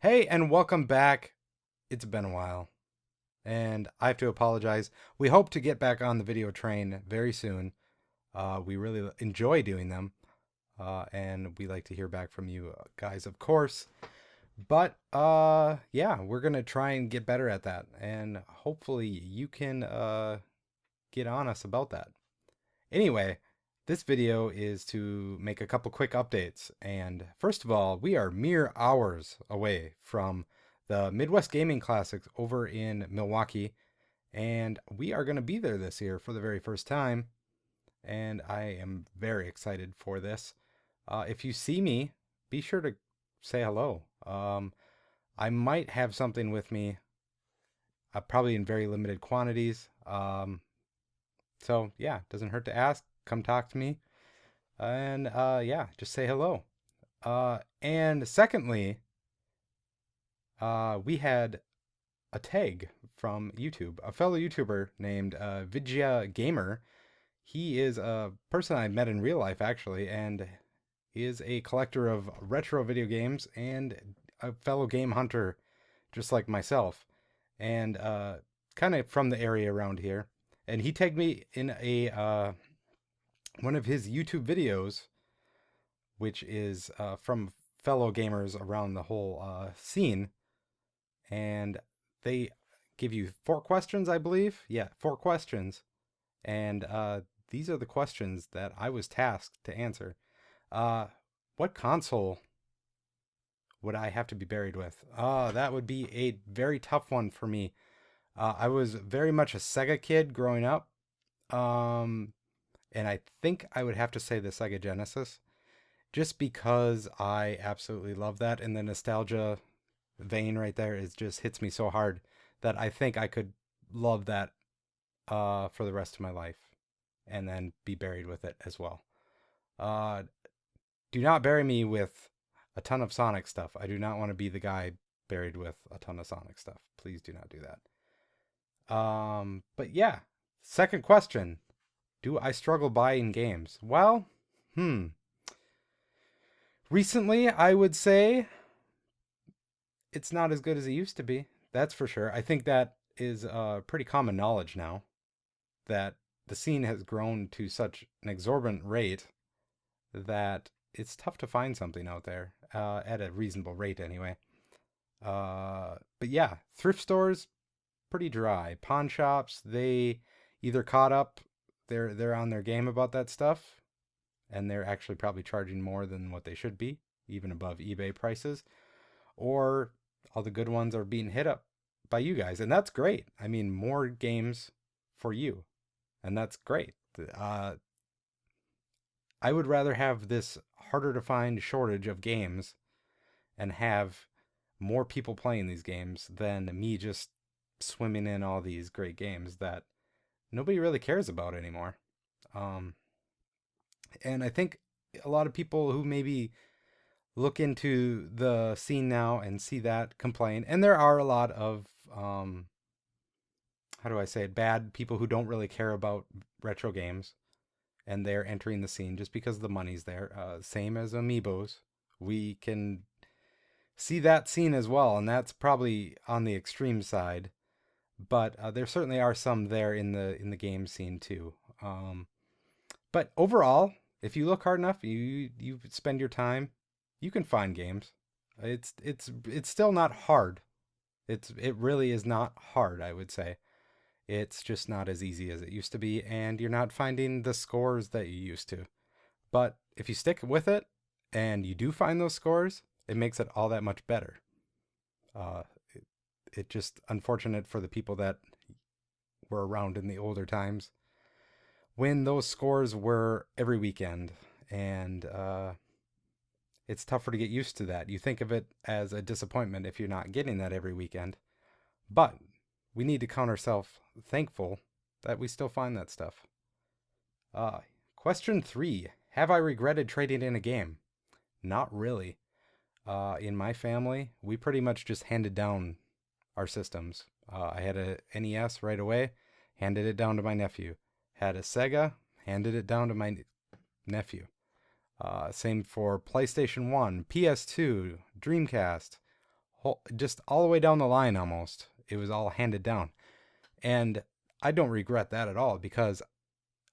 Hey, and welcome back. It's been a while, and I have to apologize. We hope to get back on the video train very soon. We really enjoy doing them, and we like to hear back from you guys, of course. But yeah, we're gonna try and get better at that, and hopefully you can get on us about that. Anyway, this video is to make a couple quick updates. And first of all, we are mere hours away from the Midwest Gaming Classics over in Milwaukee. And we are going to be there this year for the very first time. And I am very excited for this. If you see me, be sure to say hello. I might have something with me, probably in very limited quantities. So yeah, doesn't hurt to ask. Come talk to me. And yeah, just say hello. And secondly, we had a tag from YouTube, a fellow YouTuber named Vidja Gamer. He is a person I met in real life actually, and is a collector of retro video games and a fellow game hunter, just like myself, and kind of from the area around here. And he tagged me in a one of his YouTube videos, which is from fellow gamers around the whole scene. And they give you 4 questions, I believe. Yeah, 4 questions. And these are the questions that I was tasked to answer. What console would I have to be buried with? That would be a very tough one for me. I was very much a Sega kid growing up. Um, and I think I would have to say the Sega Genesis, just because I absolutely love that. And the nostalgia vein right there is just hits me so hard that I think I could love that for the rest of my life and then be buried with it as well. Uh, do not bury me with a ton of Sonic stuff. I do not want to be the guy buried with a ton of Sonic stuff. Please do not do that. But yeah, second question. Do I struggle buying games? Well, hmm. Recently, I would say it's not as good as it used to be. That's for sure. I think that is pretty common knowledge now that the scene has grown to such an exorbitant rate that it's tough to find something out there at a reasonable rate anyway. But yeah, thrift stores pretty dry. Pawn shops, they either caught up, they're on their game about that stuff, and they're actually probably charging more than what they should be, even above eBay prices, or all the good ones are being hit up by you guys, and that's great. I mean, more games for you, and that's great. Uh, I would rather have this harder to find shortage of games and have more people playing these games than me just swimming in all these great games that nobody really cares about anymore. Um, and I think a lot of people who maybe look into the scene now and see that complain, and there are a lot of how do I say it, bad people who don't really care about retro games, and they're entering the scene just because the money's there. Same as amiibos, we can see that scene as well, and that's probably on the extreme side. But there certainly are some there in the game scene too. But overall, if you look hard enough, you spend your time, you can find games. It's still not hard. It really is not hard, I would say. It's just not as easy as it used to be, and you're not finding the scores that you used to. But if you stick with it and you do find those scores, it makes it all that much better. Uh, it just unfortunate for the people that were around in the older times when those scores were every weekend, and it's tougher to get used to that. You think of it as a disappointment if you're not getting that every weekend, but we need to count ourselves thankful that we still find that stuff. Uh, Question 3. Have I regretted trading in a game? Not really. In my family, we pretty much just handed down our systems. I had a NES right away, handed it down to my nephew. Had a Sega, handed it down to my nephew. Same for PlayStation 1, PS2, Dreamcast, just all the way down the line almost. It was all handed down. And I don't regret that at all because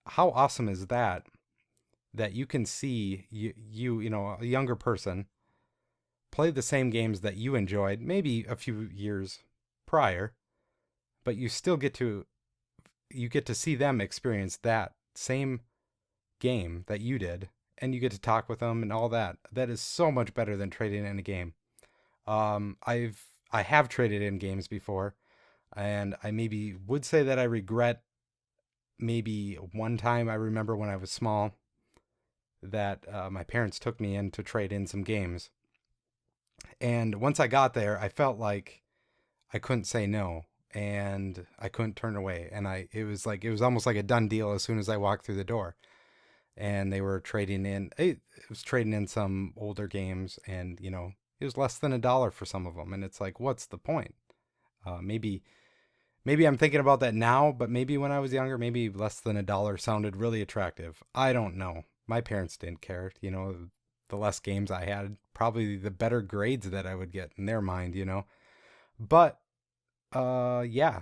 how awesome is that that you can see you know, a younger person play the same games that you enjoyed maybe a few years prior, but you get to see them experience that same game that you did, and you get to talk with them and all that. That is so much better than trading in a game. I have traded in games before, and I maybe would say that I regret maybe one time. I remember when I was small that my parents took me in to trade in some games, and once I got there, I felt like I couldn't say no, and I couldn't turn away, and it was almost like a done deal as soon as I walked through the door. And they were trading in it was trading in some older games, and you know, it was less than $1 for some of them, and it's like, what's the point? Maybe I'm thinking about that now, but maybe when I was younger, maybe less than $1 sounded really attractive. I don't know. My parents didn't care. You know, the less games I had, probably the better grades that I would get in their mind, you know. But yeah,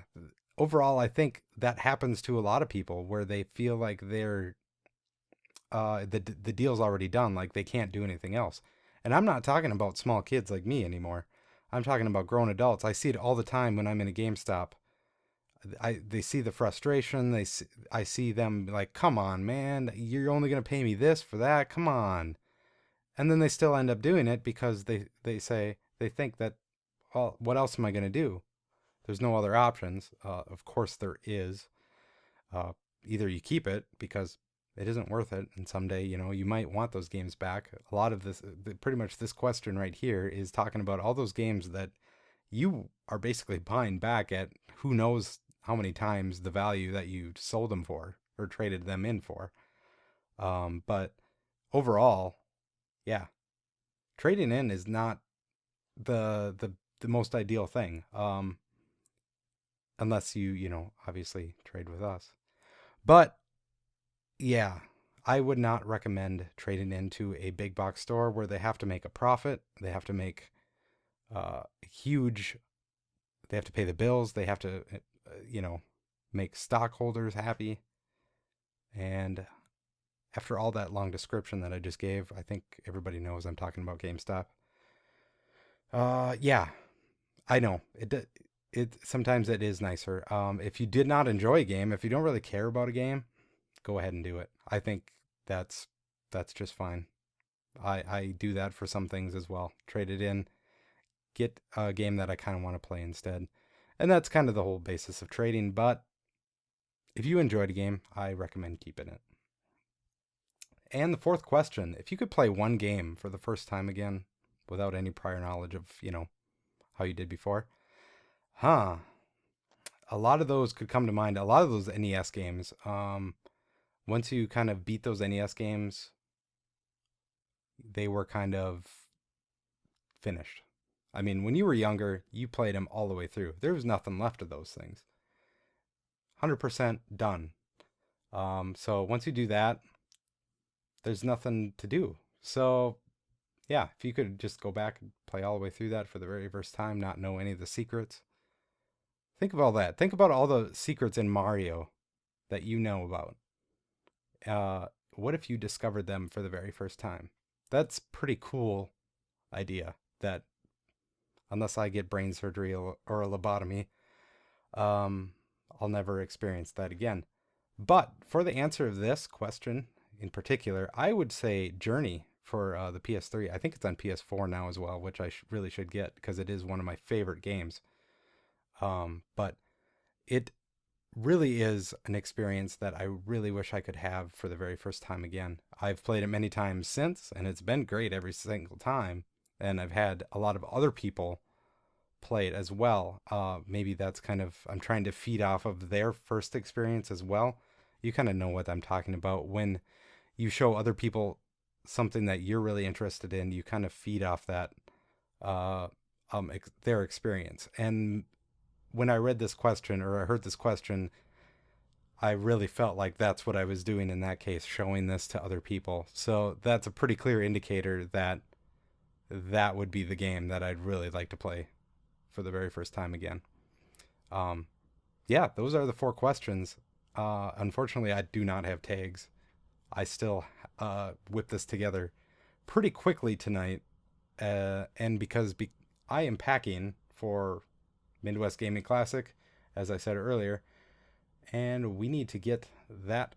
overall I think that happens to a lot of people where they feel like the deal's already done, like they can't do anything else. And I'm not talking about small kids like me anymore. I'm talking about grown adults. I see it all the time when I'm in a GameStop. They see the frustration. I see them like, come on, man, you're only gonna pay me this for that. Come on, and then they still end up doing it because they think that, well, what else am I gonna do? There's no other options. Of course there is. Uh, Either you keep it because it isn't worth it, and someday, you know, you might want those games back. A lot of this, pretty much this question right here, is talking about all those games that you are basically buying back at who knows how many times the value that you sold them for or traded them in for. But overall, yeah, trading in is not the most ideal thing, unless you know, obviously trade with us. But yeah, I would not recommend trading into a big box store where they have to make a profit. They have to make huge, they have to pay the bills. They have to, you know, make stockholders happy. And after all that long description that I just gave, I think everybody knows I'm talking about GameStop. Yeah, I know it sometimes it is nicer. If you did not enjoy a game, if you don't really care about a game, go ahead and do it. I think that's that's just fine. I do that for some things as well. Trade it in, get a game that I kind of want to play instead. And that's kind of the whole basis of trading. But if you enjoyed a game, I recommend keeping it. And the fourth question, if you could play one game for the first time again without any prior knowledge of, you know, how you did before, huh? A lot of those could come to mind. A lot of those NES games. Once you kind of beat those NES games, they were kind of finished. I mean, when you were younger, you played them all the way through. There was nothing left of those things. 100% done. So once you do that, there's nothing to do. So yeah, if you could just go back and play all the way through that for the very first time, not know any of the secrets. Think of all that. Think about all the secrets in Mario that you know about. What if you discovered them for the very first time? That's pretty cool idea. That unless I get brain surgery or a lobotomy, um, I'll never experience that again. But for the answer of this question in particular, I would say Journey for the PS3. I think it's on PS4 now as well, which I really should get because it is one of my favorite games. But it really is an experience that I really wish I could have for the very first time again. I've played it many times since, and it's been great every single time. And I've had a lot of other people play it as well. Maybe that's kind of, I'm trying to feed off of their first experience as well. You kind of know what I'm talking about. When you show other people something that you're really interested in, you kind of feed off that, their experience. And when I read this question or I heard this question, I really felt like that's what I was doing in that case, showing this to other people. So that's a pretty clear indicator that that would be the game that I'd really like to play for the very first time again. Um, yeah, those are the 4 questions. Unfortunately, I do not have tags. I still whipped this together pretty quickly tonight, and because I am packing for Midwest Gaming Classic, as I said earlier, and we need to get that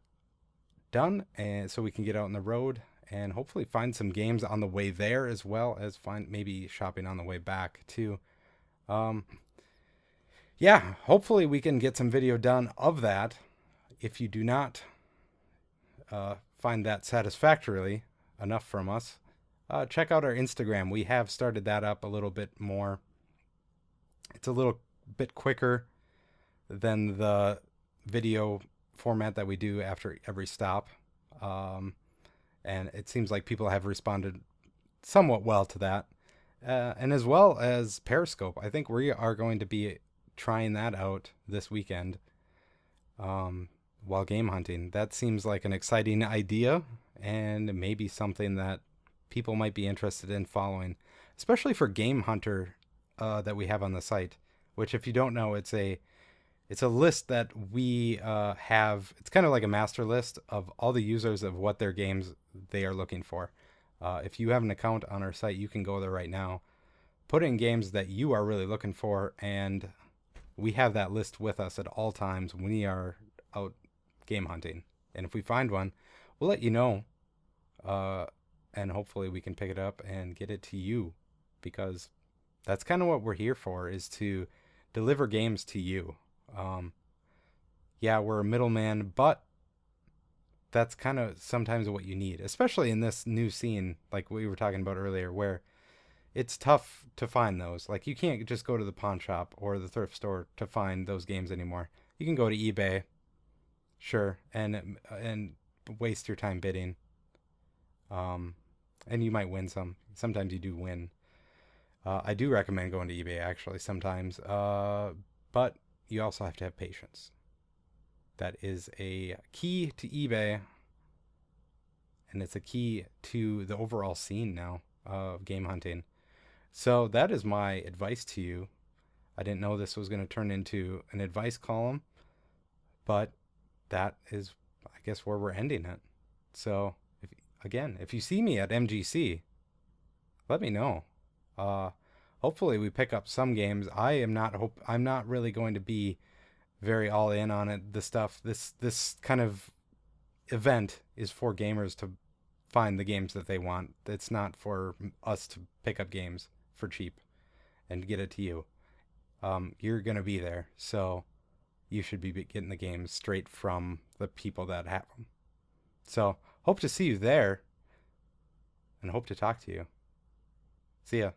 done, and so we can get out on the road and hopefully find some games on the way there, as well as find maybe shopping on the way back too. Um, yeah, hopefully we can get some video done of that. If you do not find that satisfactorily enough from us, check out our Instagram. We have started that up a little bit more. It's a little bit quicker than the video format that we do after every stop. And it seems like people have responded somewhat well to that. And as well as Periscope. I think we are going to be trying that out this weekend while game hunting. That seems like an exciting idea and maybe something that people might be interested in following, especially for Game Hunter that we have on the site, which, if you don't know, it's a list that we have. It's kind of like a master list of all the users of what their games they are looking for. If you have an account on our site, you can go there right now, put in games that you are really looking for, and we have that list with us at all times when we are out game hunting. And if we find one, we'll let you know, and hopefully we can pick it up and get it to you, because that's kind of what we're here for, is to deliver games to you. Yeah, we're a middleman, but that's kind of sometimes what you need, especially in this new scene, like we were talking about earlier, where it's tough to find those. Like, you can't just go to the pawn shop or the thrift store to find those games anymore. You can go to eBay, sure, and waste your time bidding. And you might win some. Sometimes you do win. I do recommend going to eBay actually sometimes, but you also have to have patience. That is a key to eBay, and it's a key to the overall scene now of game hunting. So that is my advice to you. I didn't know this was going to turn into an advice column, but that is, I guess, where we're ending it. So, if you see me at MGC, let me know. Hopefully we pick up some games. I'm not really going to be very all in on it. This kind of event is for gamers to find the games that they want. It's not for us to pick up games for cheap and get it to you. You're gonna be there, so you should be getting the games straight from the people that have them. So hope to see you there, and hope to talk to you. See ya.